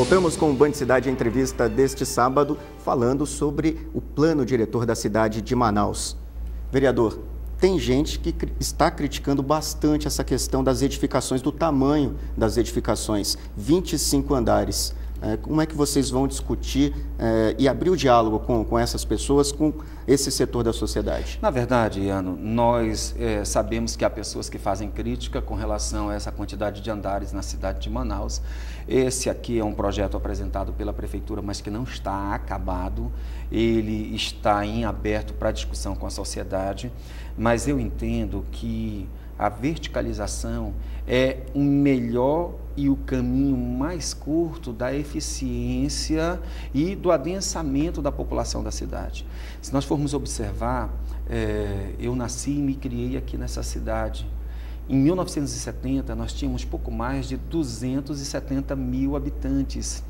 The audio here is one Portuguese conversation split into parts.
Voltamos com o Band Cidade, a entrevista deste sábado, falando sobre o plano diretor da cidade de Manaus. Vereador, tem gente que está criticando bastante essa questão das edificações, do tamanho das edificações, 25 andares. Como é que vocês vão discutir e abrir o diálogo com essas pessoas, com esse setor da sociedade? Na verdade, Iano, nós sabemos que há pessoas que fazem crítica com relação a essa quantidade de andares na cidade de Manaus. Esse aqui é um projeto apresentado pela Prefeitura, mas que não está acabado. Ele está em aberto para discussão com a sociedade, mas eu entendo que a verticalização é o melhor e o caminho mais curto da eficiência e do adensamento da população da cidade. Se nós formos observar, eu nasci e me criei aqui nessa cidade. Em 1970, nós tínhamos pouco mais de 270 mil habitantes.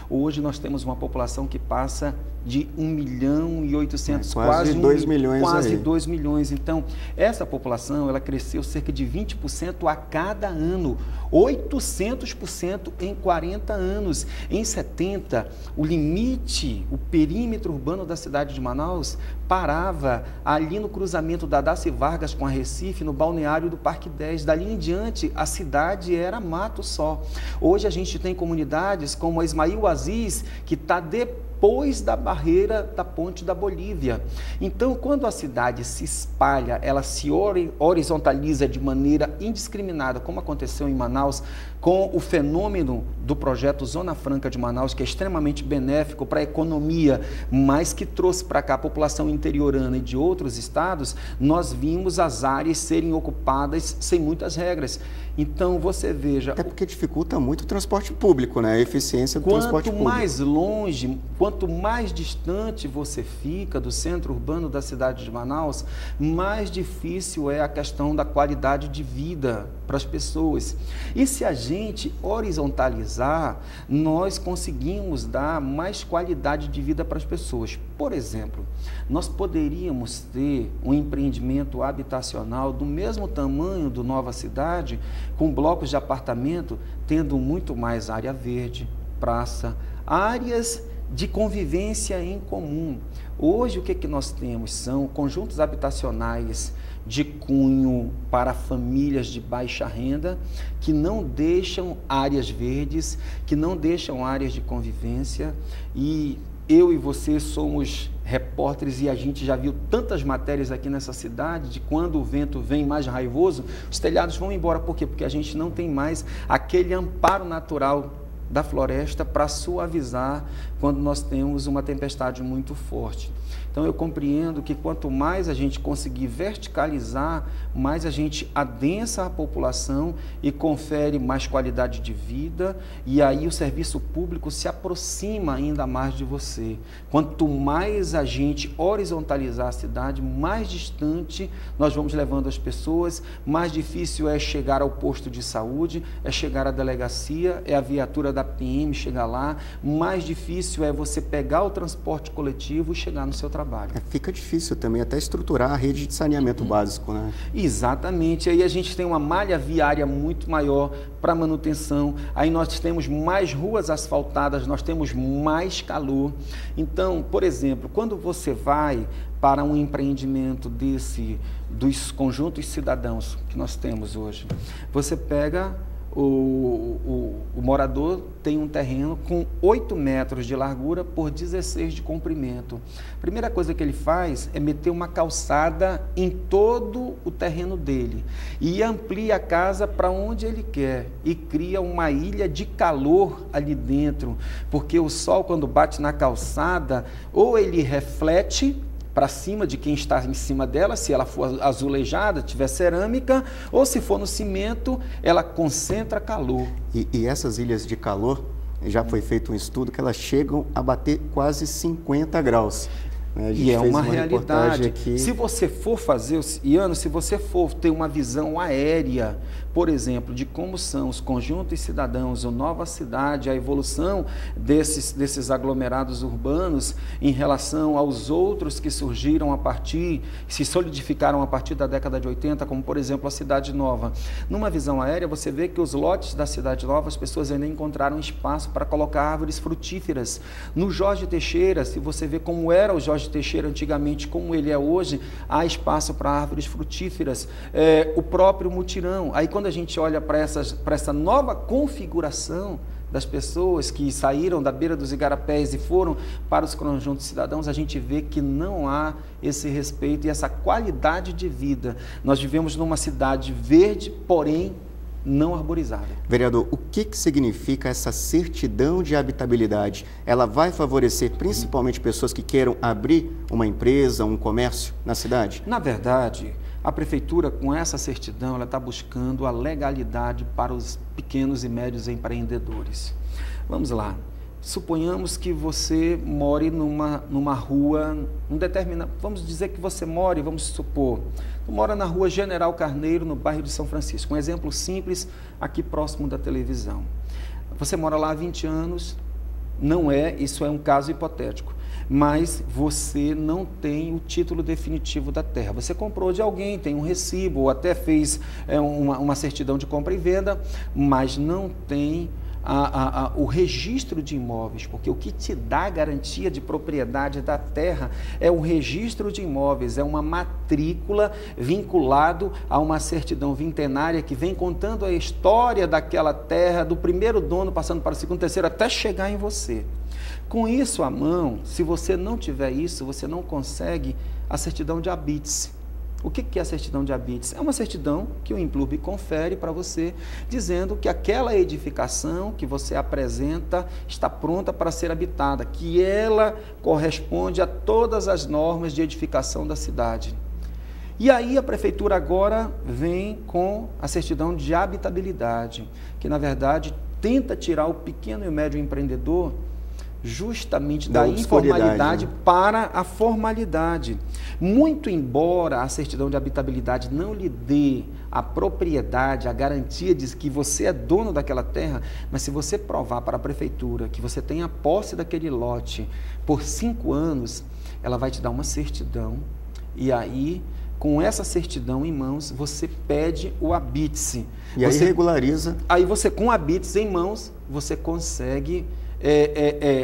Hoje nós temos uma população que passa de 1.800.000, quase 2 milhões. Quase 2 milhões. Então, essa população ela cresceu cerca de 20% a cada ano, 800% em 40 anos. Em 70, o limite, o perímetro urbano da cidade de Manaus parava ali no cruzamento da Daci Vargas com a Recife, no balneário do Parque 10. Dali em diante, a cidade era mato só. Hoje a gente tem comunidades como a Ismael Aziz, que está depois da barreira da Ponte da Bolívia. Então, quando a cidade se espalha, ela se horizontaliza de maneira indiscriminada, como aconteceu em Manaus, com o fenômeno do projeto Zona Franca de Manaus, que é extremamente benéfico para a economia, mas que trouxe para cá a população interiorana e de outros estados, nós vimos as áreas serem ocupadas sem muitas regras. Então, você veja... Até porque dificulta muito o transporte público, né? A eficiência do transporte público. Quanto mais longe, quanto mais distante você fica do centro urbano da cidade de Manaus, mais difícil é a questão da qualidade de vida para as pessoas. E se a gente horizontalizar, nós conseguimos dar mais qualidade de vida para as pessoas. Por exemplo, nós poderíamos ter um empreendimento habitacional do mesmo tamanho do Nova Cidade, com blocos de apartamento, tendo muito mais área verde, praça, áreas de convivência em comum. Hoje, o que nós temos são conjuntos habitacionais de cunho para famílias de baixa renda, que não deixam áreas verdes, que não deixam áreas de convivência. E eu e você somos repórteres e a gente já viu tantas matérias aqui nessa cidade de quando o vento vem mais raivoso, os telhados vão embora. Por quê? Porque a gente não tem mais aquele amparo natural da floresta para suavizar quando nós temos uma tempestade muito forte. Então, eu compreendo que quanto mais a gente conseguir verticalizar, mais a gente adensa a população e confere mais qualidade de vida, e aí o serviço público se aproxima ainda mais de você. Quanto mais a gente horizontalizar a cidade, mais distante nós vamos levando as pessoas, mais difícil é chegar ao posto de saúde, é chegar à delegacia, é a viatura da PM chegar lá, mais difícil é você pegar o transporte coletivo e chegar no seu trabalho. Fica difícil também até estruturar a rede de saneamento básico, né? Exatamente, aí a gente tem uma malha viária muito maior para manutenção, aí nós temos mais ruas asfaltadas, nós temos mais calor. Então, por exemplo, quando você vai para um empreendimento dos conjuntos cidadãos que nós temos hoje, você pega... O morador tem um terreno com 8 metros de largura por 16 de comprimento. A primeira coisa que ele faz é meter uma calçada em todo o terreno dele e amplia a casa para onde ele quer e cria uma ilha de calor ali dentro, porque o sol, quando bate na calçada, ou ele reflete para cima de quem está em cima dela, se ela for azulejada, tiver cerâmica, ou se for no cimento, ela concentra calor. E essas ilhas de calor, já foi feito um estudo que elas chegam a bater quase 50 graus. E é uma realidade. Se você for fazer, Iano, se você for ter uma visão aérea, por exemplo, de como são os conjuntos cidadãos, o Nova Cidade, a evolução desses aglomerados urbanos em relação aos outros que surgiram se solidificaram a partir da década de 80, como, por exemplo, a Cidade Nova. Numa visão aérea, você vê que os lotes da Cidade Nova, as pessoas ainda encontraram espaço para colocar árvores frutíferas. No Jorge Teixeira, se você vê como era o Jorge Teixeira antigamente, como ele é hoje, há espaço para árvores frutíferas. O próprio mutirão. Aí, quando a gente olha para essa nova configuração das pessoas que saíram da beira dos igarapés e foram para os conjuntos cidadãos, a gente vê que não há esse respeito e essa qualidade de vida. Nós vivemos numa cidade verde, porém não arborizada. Vereador, o que significa essa certidão de habitabilidade? Ela vai favorecer principalmente pessoas que queiram abrir uma empresa, um comércio na cidade? Na verdade, a prefeitura, com essa certidão, ela está buscando a legalidade para os pequenos e médios empreendedores. Vamos lá. Suponhamos que você more numa rua, vamos dizer que você mora na rua General Carneiro, no bairro de São Francisco. Um exemplo simples, aqui próximo da televisão. Você mora lá há 20 anos, isso é um caso hipotético, mas você não tem o título definitivo da terra. Você comprou de alguém, tem um recibo, ou até fez uma certidão de compra e venda, mas não tem o registro de imóveis, porque o que te dá garantia de propriedade da terra é o registro de imóveis, é uma matrícula vinculado a uma certidão vintenária que vem contando a história daquela terra, do primeiro dono passando para o segundo, terceiro, até chegar em você. Com isso à mão, se você não tiver isso, você não consegue a certidão de habite-se. O que é a certidão de habite-se? É uma certidão que o Implurb confere para você, dizendo que aquela edificação que você apresenta está pronta para ser habitada, que ela corresponde a todas as normas de edificação da cidade. E aí a prefeitura agora vem com a certidão de habitabilidade, que na verdade tenta tirar o pequeno e médio empreendedor justamente da informalidade para a formalidade. Muito embora a certidão de habitabilidade não lhe dê a propriedade, a garantia de que você é dono daquela terra, mas se você provar para a prefeitura que você tem a posse daquele lote por 5 anos, ela vai te dar uma certidão, e aí, com essa certidão em mãos, você pede o habite-se. E aí regulariza. Aí você, com o habite-se em mãos, você consegue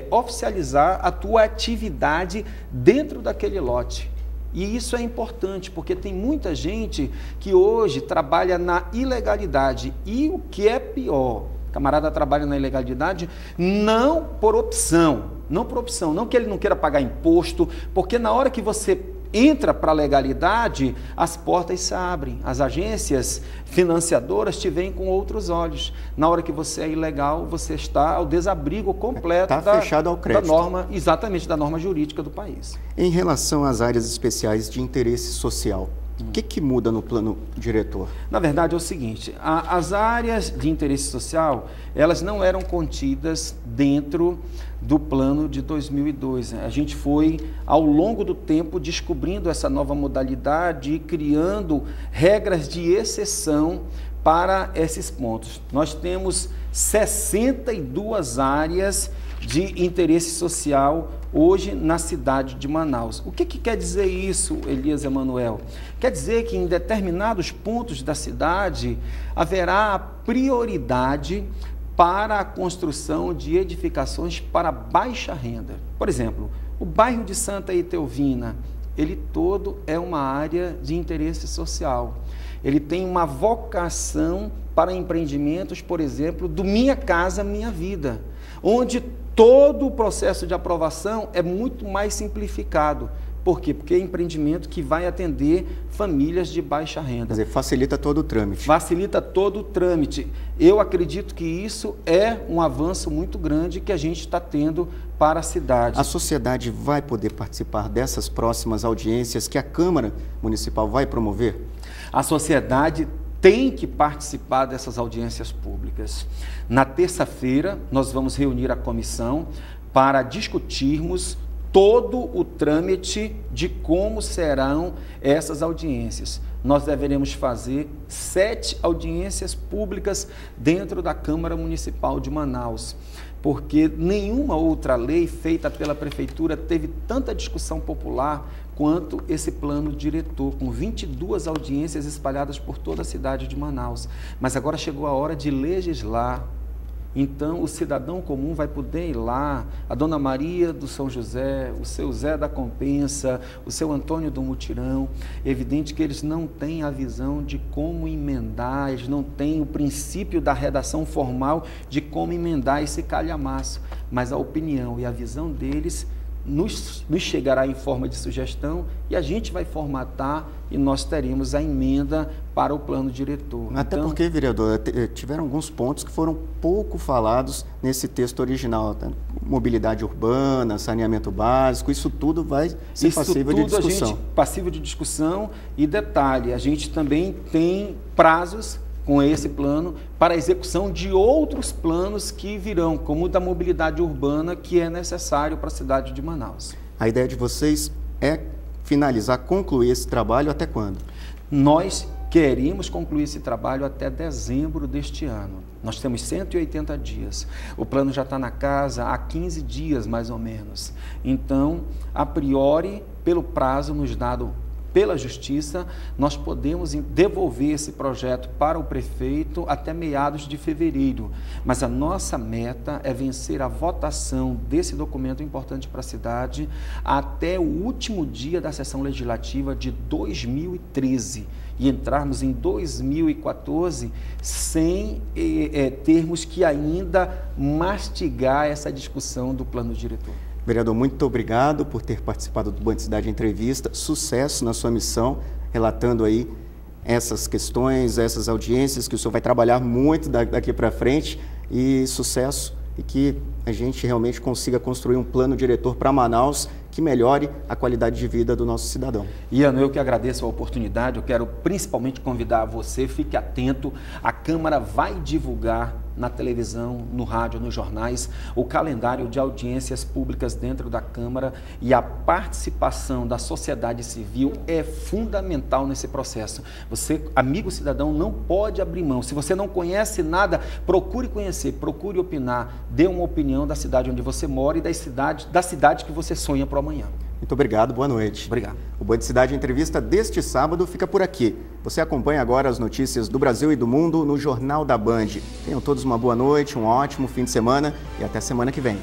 oficializar a tua atividade dentro daquele lote. E isso é importante, porque tem muita gente que hoje trabalha na ilegalidade. E o que é pior, o camarada trabalha na ilegalidade não por opção, não que ele não queira pagar imposto, porque na hora que você entra para a legalidade, as portas se abrem, as agências financiadoras te veem com outros olhos. Na hora que você é ilegal, você está ao desabrigo completo fechado ao crédito. Da norma, exatamente, da norma jurídica do país. Em relação às áreas especiais de interesse social, o que muda no plano diretor? Na verdade é o seguinte, as áreas de interesse social, elas não eram contidas dentro do plano de 2002. A gente foi, ao longo do tempo, descobrindo essa nova modalidade e criando regras de exceção para esses pontos. Nós temos 62 áreas de interesse social hoje na cidade de Manaus. O que quer dizer isso, Elias Emanuel? Quer dizer que em determinados pontos da cidade haverá prioridade para a construção de edificações para baixa renda. Por exemplo, o bairro de Santa Etelvina, ele todo é uma área de interesse social. Ele tem uma vocação para empreendimentos, por exemplo, do Minha Casa Minha Vida, onde todo o processo de aprovação é muito mais simplificado. Por quê? Porque é empreendimento que vai atender famílias de baixa renda. Quer dizer, facilita todo o trâmite. Facilita todo o trâmite. Eu acredito que isso é um avanço muito grande que a gente está tendo para a cidade. A sociedade vai poder participar dessas próximas audiências que a Câmara Municipal vai promover? A sociedade tem que participar dessas audiências públicas. Na terça-feira, nós vamos reunir a comissão para discutirmos todo o trâmite de como serão essas audiências. nós deveremos fazer 7 audiências públicas dentro da Câmara Municipal de Manaus, porque nenhuma outra lei feita pela Prefeitura teve tanta discussão popular quanto esse plano diretor, com 22 audiências espalhadas por toda a cidade de Manaus. Mas agora chegou a hora de legislar. Então, o cidadão comum vai poder ir lá, a Dona Maria do São José, o seu Zé da Compensa, o seu Antônio do Mutirão. É evidente que eles não têm a visão de como emendar, eles não têm o princípio da redação formal de como emendar esse calhamaço, mas a opinião e a visão deles nos chegará em forma de sugestão e a gente vai formatar e nós teremos a emenda para o plano diretor. Até então, porque, vereador, tiveram alguns pontos que foram pouco falados nesse texto original. Tá? Mobilidade urbana, saneamento básico, isso tudo vai ser passível de discussão. Passível de discussão e detalhe, a gente também tem prazos com esse plano para a execução de outros planos que virão, como o da mobilidade urbana, que é necessário para a cidade de Manaus. A ideia de vocês é finalizar, concluir esse trabalho até quando? Nós queremos concluir esse trabalho até dezembro deste ano. Nós temos 180 dias. O plano já está na casa há 15 dias, mais ou menos. Então, a priori, pelo prazo nos dado pela Justiça, nós podemos devolver esse projeto para o prefeito até meados de fevereiro. Mas a nossa meta é vencer a votação desse documento importante para a cidade até o último dia da sessão legislativa de 2013 e entrarmos em 2014 sem termos que ainda mastigar essa discussão do plano diretor. Vereador, muito obrigado por ter participado do Band Cidade Entrevista. Sucesso na sua missão, relatando aí essas questões, essas audiências, que o senhor vai trabalhar muito daqui para frente, e sucesso, e que a gente realmente consiga construir um plano diretor para Manaus que melhore a qualidade de vida do nosso cidadão. Ian, eu que agradeço a oportunidade, eu quero principalmente convidar você, fique atento, a Câmara vai divulgar na televisão, no rádio, nos jornais, o calendário de audiências públicas dentro da Câmara, e a participação da sociedade civil é fundamental nesse processo. Você, amigo cidadão, não pode abrir mão. Se você não conhece nada, procure conhecer, procure opinar, dê uma opinião da cidade onde você mora e da cidade que você sonha para o amanhã. Muito obrigado, boa noite. Obrigado. O Band Cidade Entrevista deste sábado fica por aqui. Você acompanha agora as notícias do Brasil e do mundo no Jornal da Band. Tenham todos uma boa noite, um ótimo fim de semana e até semana que vem.